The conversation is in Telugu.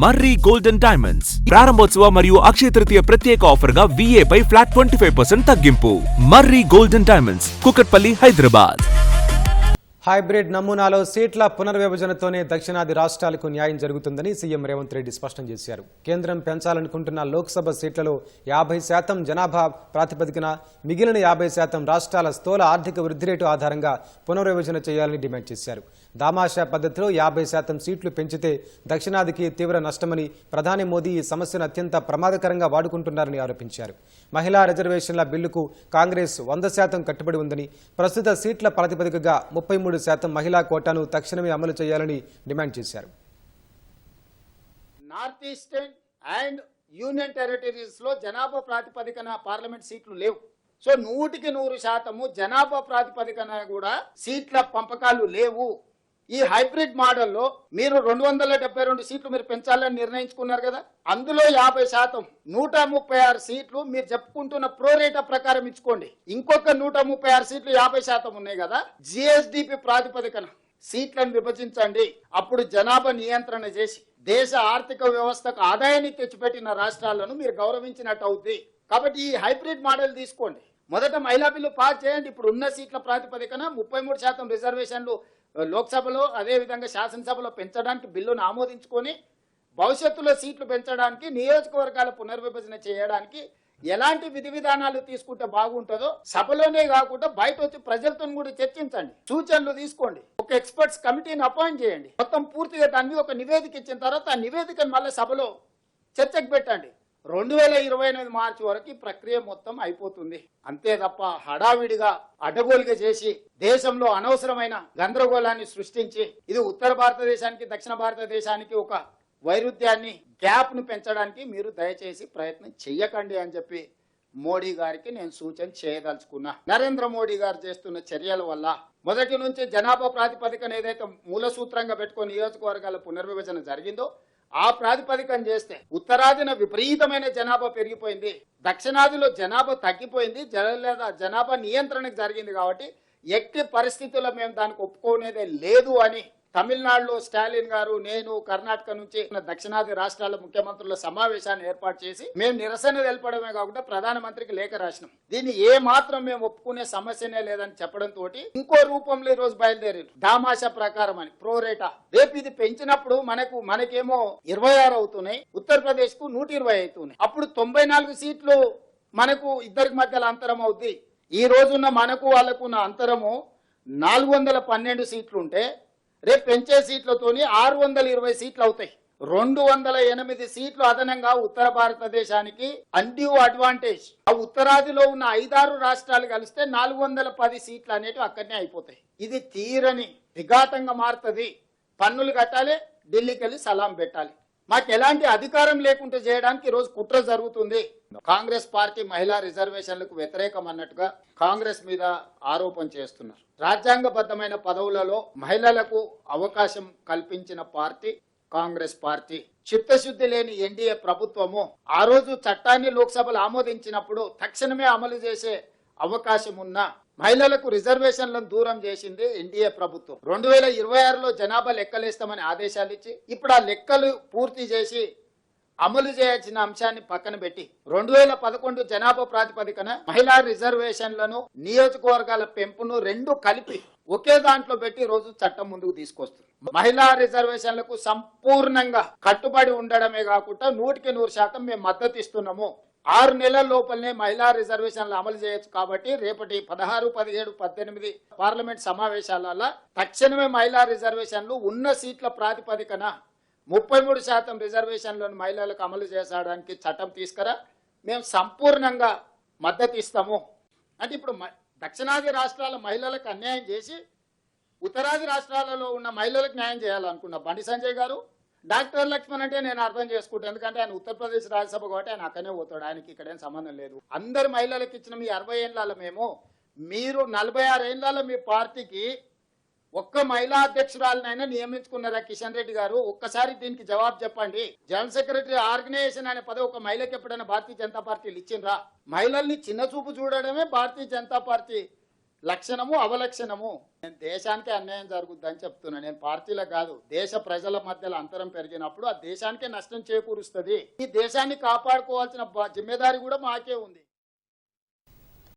మర్రి గోల్డెన్ డైమండ్స్ ప్రారంభోత్సవ మరియు అక్షయ తృతీయ ప్రత్యేక ఆఫర్ గా VA పై ఫ్లాట్ 25% తగ్గింపు. Marri golden diamonds, Kukatpally, Hyderabad. Hybrid నమూనాలో సీట్ల పునర్విభజనతోనే దక్షిణాది రాష్ట్రాలకు న్యాయం జరుగుతుందని సీఎం రేవంత్ రెడ్డి స్పష్టం చేశారు. కేంద్రం పెంచాలనుకుంటున్న లోక్సభ సీట్లలో 50% జనాభా ప్రాతిపదికన, మిగిలిన 50% రాష్ట్రాల స్థూల ఆర్థిక వృద్ధి రేటు ఆధారంగా పునర్విభజన చేయాలని డిమాండ్ చేశారు. దామాషా పద్ధతిలో 50% సీట్లు పెంచితే దక్షిణాదికి తీవ్ర నష్టమని ప్రధాని మోదీ ఈ సమస్యను అత్యంత ప్రమాదకరంగా వాడుకుంటున్నారని ఆరోపించారు. మహిళా రిజర్వేషన్ల బిల్లుకు కాంగ్రెస్ 100% కట్టుబడి ఉందని, ప్రస్తుత సీట్ల ప్రాతిపదికగా 33% మహిళా కోటాను తక్షణమే అమలు చేయాలని డిమాండ్ చేశారు. North eastern and union territories లో జనాభా ప్రాతిపదికన పార్లమెంట్ సీట్లు లేవు. సో 100% జనాభా ప్రాతిపదికన కూడా సీట్ల పంపకాలు లేవు. ఈ హైబ్రిడ్ మోడల్లో మీరు 272 సీట్లు మీరు పెంచాలని నిర్ణయించుకున్నారు కదా, అందులో 50% 136 సీట్లు మీరు చెప్పుకుంటున్న ప్రోరేటా ప్రకారం ఇచ్చుకోండి. ఇంకొక 136 సీట్లు 50% ఉన్నాయి కదా, GSDP ప్రాతిపదికన సీట్లను విభజించండి. అప్పుడు జనాభా నియంత్రణ చేసి దేశ ఆర్థిక వ్యవస్థకు ఆదాయాన్ని తెచ్చిపెట్టిన రాష్ట్రాలను మీరు గౌరవించినట్టు అవుతుంది. కాబట్టి ఈ హైబ్రిడ్ మోడల్ తీసుకోండి. మొదట మహిళా బిల్లు పాస్ చేయండి. ఇప్పుడు ఉన్న సీట్ల ప్రాతిపదికన 33% రిజర్వేషన్లు లోక్సభలో, అదేవిధంగా శాసనసభలో పెంచడానికి బిల్లును ఆమోదించుకొని భవిష్యత్తులో సీట్లు పెంచడానికి, నియోజకవర్గాల పునర్విభజన చేయడానికి ఎలాంటి విధి విధానాలు తీసుకుంటే బాగుంటుందో సభలోనే కాకుండా బయట వచ్చి ప్రజలతో కూడా చర్చించండి, సూచనలు తీసుకోండి. ఒక ఎక్స్పర్ట్స్ కమిటీని అపాయింట్ చేయండి. మొత్తం పూర్తిగా దాని మీద ఒక నివేదిక ఇచ్చిన తర్వాత ఆ నివేదికను మళ్ళీ సభలో చర్చకు పెట్టండి. 2028 మార్చి వరకు ఈ ప్రక్రియ మొత్తం అయిపోతుంది. అంతే తప్ప హడావిడిగా అడ్డగోలుగా చేసి దేశంలో అనవసరమైన గందరగోళాన్ని సృష్టించి ఇది ఉత్తర భారతదేశానికి దక్షిణ భారతదేశానికి ఒక వైరుధ్యాన్ని, గ్యాప్ ను పెంచడానికి మీరు దయచేసి ప్రయత్నం చెయ్యకండి అని చెప్పి మోడీ గారికి నేను సూచన చేయదలుచుకున్నా. నరేంద్ర మోడీ గారు చేస్తున్న చర్యల వల్ల మొదటి నుంచి జనాభా ప్రాతిపదికన ఏదైతే మూల సూత్రంగా పెట్టుకుని నియోజకవర్గాల పునర్విభజన జరిగిందో ఆ ప్రాతిపదికన చేస్తే ఉత్తరాదిన విపరీతమైన జనాభా పెరిగిపోయింది, దక్షిణాదిలో జనాభా తగ్గిపోయింది, జనాభా నియంత్రణకు జరిగింది. కాబట్టి ఎట్టి పరిస్థితుల్లో మేము దానికి ఒప్పుకునేదే లేదు అని తమిళనాడులో స్టాలిన్ గారు, నేను కర్ణాటక నుంచి దక్షిణాది రాష్ట్రాల ముఖ్యమంత్రుల సమావేశాన్ని ఏర్పాటు చేసి మేము నిరసన తెలపడమే కాకుండా ప్రధానమంత్రికి లేఖ రాసినాం. దీన్ని ఏ మాత్రం మేము ఒప్పుకునే సమస్యనే లేదని చెప్పడంతో ఇంకో రూపంలో ఈ రోజు బయలుదేరారు. దామాషా ప్రకారం అని ప్రోరేటా. రేపు ఇది పెంచినప్పుడు మనకేమో 26 అవుతున్నాయి, ఉత్తరప్రదేశ్ కు 120 అవుతున్నాయి. అప్పుడు 94 సీట్లు మనకు ఇద్దరికి మధ్యలో అంతరం అవుద్ది. ఈ రోజున్న మనకు వాళ్ళకున్న అంతరము 412 సీట్లు ఉంటే రేపు పెంచే సీట్లతోని 620 సీట్లు అవుతాయి. 208 సీట్లు అదనంగా ఉత్తర భారతదేశానికి అన్డ్యూ అడ్వాంటేజ్. ఆ ఉత్తరాదిలో ఉన్న 5-6 రాష్ట్రాలు కలిస్తే 410 సీట్లు అనేటివి అక్కడనే అయిపోతాయి. ఇది తీరని విఘాతంగా మారుతుంది. పన్నులు కట్టాలి, ఢిల్లీకి వెళ్ళి సలాం పెట్టాలి. మాకు ఎలాంటి అధికారం లేకుండా చేయడానికి ఈరోజు కుట్ర జరుగుతుంది. కాంగ్రెస్ పార్టీ మహిళా రిజర్వేషన్లకు వ్యతిరేకం అన్నట్టుగా కాంగ్రెస్ మీద ఆరోపణ చేస్తున్నారు. రాజ్యాంగబద్ధమైన పదవులలో మహిళలకు అవకాశం కల్పించిన పార్టీ కాంగ్రెస్ పార్టీ. చిత్తశుద్ధి లేని ఎన్డీఏ ప్రభుత్వము ఆ రోజు చట్టాన్ని లోక్సభలో ఆమోదించినప్పుడు తక్షణమే అమలు చేసే అవకాశం ఉన్న మహిళలకు రిజర్వేషన్లను దూరం చేసింది ఎన్డీఏ ప్రభుత్వం. 2026లో జనాభా లెక్కలేస్తామని ఆదేశాలు ఇచ్చి ఇప్పుడు ఆ లెక్కలు పూర్తి చేసి అమలు చేయాల్సిన అంశాన్ని పక్కన పెట్టి 2011 జనాభా ప్రాతిపదికన మహిళా రిజర్వేషన్లను, నియోజకవర్గాల పెంపును రెండు కలిపి ఒకే దాంట్లో పెట్టి రోజు చట్టం ముందుకు తీసుకొస్తుంది. మహిళా రిజర్వేషన్లకు సంపూర్ణంగా కట్టుబడి ఉండడమే కాకుండా 100% మేము మద్దతు ఇస్తున్నాము. 6 నెలల లోపలనే మహిళా రిజర్వేషన్లు అమలు చేయొచ్చు. కాబట్టి రేపటి 16, 17, 18 పార్లమెంట్ సమావేశాల తక్షణమే మహిళా రిజర్వేషన్లు ఉన్న సీట్ల ప్రాతిపదికన 33% రిజర్వేషన్లను మహిళలకు అమలు చేసడానికి చట్టం తీసుకురా, మేము సంపూర్ణంగా మద్దతు ఇస్తాము. అంటే ఇప్పుడు దక్షిణాది రాష్ట్రాల మహిళలకు అన్యాయం చేసి ఉత్తరాది రాష్ట్రాలలో ఉన్న మహిళలకు న్యాయం చేయాలనుకున్న బండి సంజయ్ గారు, డాక్టర్ లక్ష్మణ్ అంటే నేను అర్థం చేసుకుంటాను. ఎందుకంటే ఆయన ఉత్తరప్రదేశ్ రాజ్యసభ కాబట్టి ఆయన అక్కడనే పోతాడు, ఆయనకి ఇక్కడేం సంబంధం లేదు. అందరు మహిళలకు ఇచ్చిన మీ 60 ఏళ్ళ మేము, మీరు 46 ఏళ్ళ మీ పార్టీకి ఒక్క మహిళా అధ్యక్షురాలనైనా నియమించుకున్నారా కిషన్ రెడ్డి గారు? ఒక్కసారి దీనికి జవాబు చెప్పండి. జనరల్ సెక్రటరీ ఆర్గనైజేషన్ అనే పదవి ఒక మహిళకి ఎప్పుడైనా భారతీయ జనతా పార్టీలు ఇచ్చిండ్రా? మహిళల్ని చిన్న చూపు చూడడమే భారతీయ జనతా పార్టీ లక్షణము అవలక్షణము. నేను దేశానికే అన్యాయం జరుగుద్దని చెప్తున్నా. నేను పార్టీలకు కాదు, దేశ ప్రజల మధ్యలో అంతరం పెరిగినప్పుడు ఆ దేశానికే నష్టం చేకూరుస్తుంది. ఈ దేశాన్ని కాపాడుకోవాల్సిన జిమ్మేదారి కూడా మాకే ఉంది.